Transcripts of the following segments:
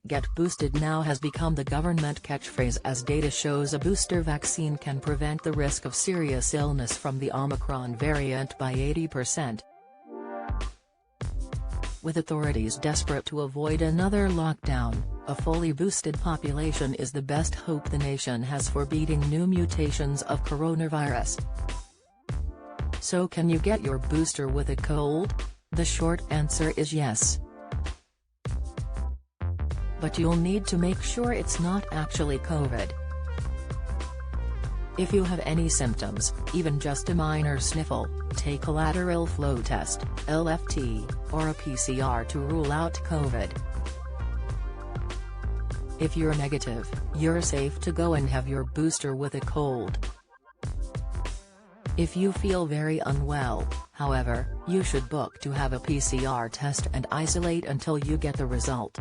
"Get boosted now" has become the government catchphrase as data shows a booster vaccine can prevent the risk of serious illness from the Omicron variant by 80%. With authorities desperate to avoid another lockdown, a fully boosted population is the best hope the nation has for beating new mutations of coronavirus. So can you get your booster with a cold? The short answer is yes. But you'll need to make sure it's not actually COVID. If you have any symptoms, even just a minor sniffle, take a lateral flow test, LFT, or a PCR to rule out COVID. If you're negative, you're safe to go and have your booster with a cold. If you feel very unwell, however, you should book to have a PCR test and isolate until you get the result.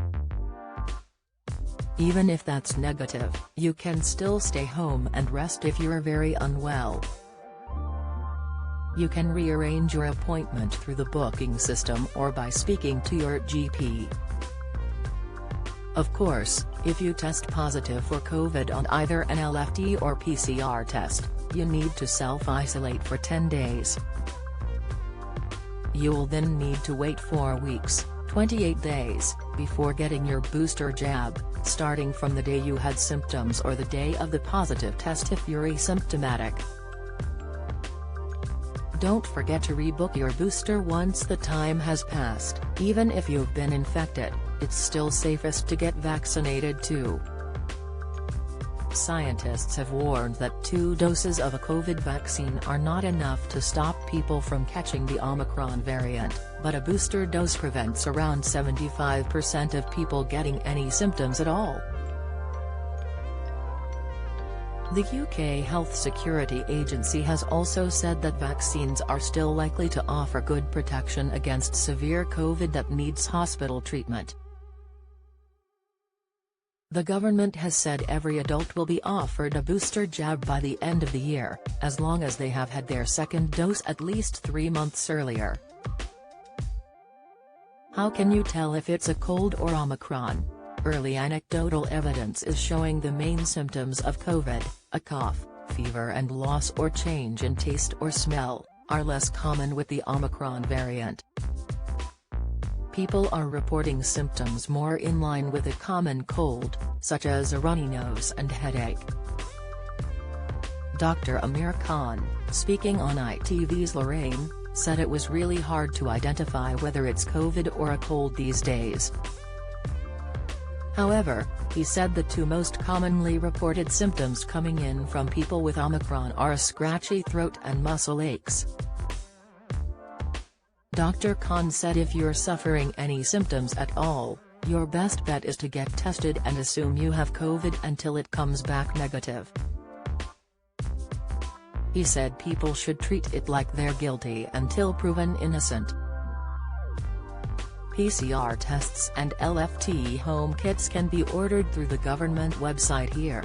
Even if that's negative, you can still stay home and rest if you're very unwell. You can rearrange your appointment through the booking system or by speaking to your GP. Of course, if you test positive for COVID on either an LFT or PCR test, you need to self-isolate for 10 days. You'll then need to wait 4 weeks, 28 days, before getting your booster jab, starting from the day you had symptoms or the day of the positive test if you're asymptomatic. Don't forget to rebook your booster once the time has passed. Even if you've been infected, it's still safest to get vaccinated too. Scientists have warned that 2 doses of a COVID vaccine are not enough to stop people from catching the Omicron variant, but a booster dose prevents around 75% of people getting any symptoms at all. The UK Health Security Agency has also said that vaccines are still likely to offer good protection against severe COVID that needs hospital treatment. The government has said every adult will be offered a booster jab by the end of the year, as long as they have had their second dose at least 3 months earlier. How can you tell if it's a cold or Omicron? Early anecdotal evidence is showing the main symptoms of COVID, a cough, fever and loss or change in taste or smell, are less common with the Omicron variant. People are reporting symptoms more in line with a common cold, such as a runny nose and headache. Dr. Amir Khan, speaking on ITV's Lorraine, said it was really hard to identify whether it's COVID or a cold these days. However, he said the 2 most commonly reported symptoms coming in from people with Omicron are a scratchy throat and muscle aches. Dr. Khan said if you're suffering any symptoms at all, your best bet is to get tested and assume you have COVID until it comes back negative. He said people should treat it like they're guilty until proven innocent. PCR tests and LFT home kits can be ordered through the government website here.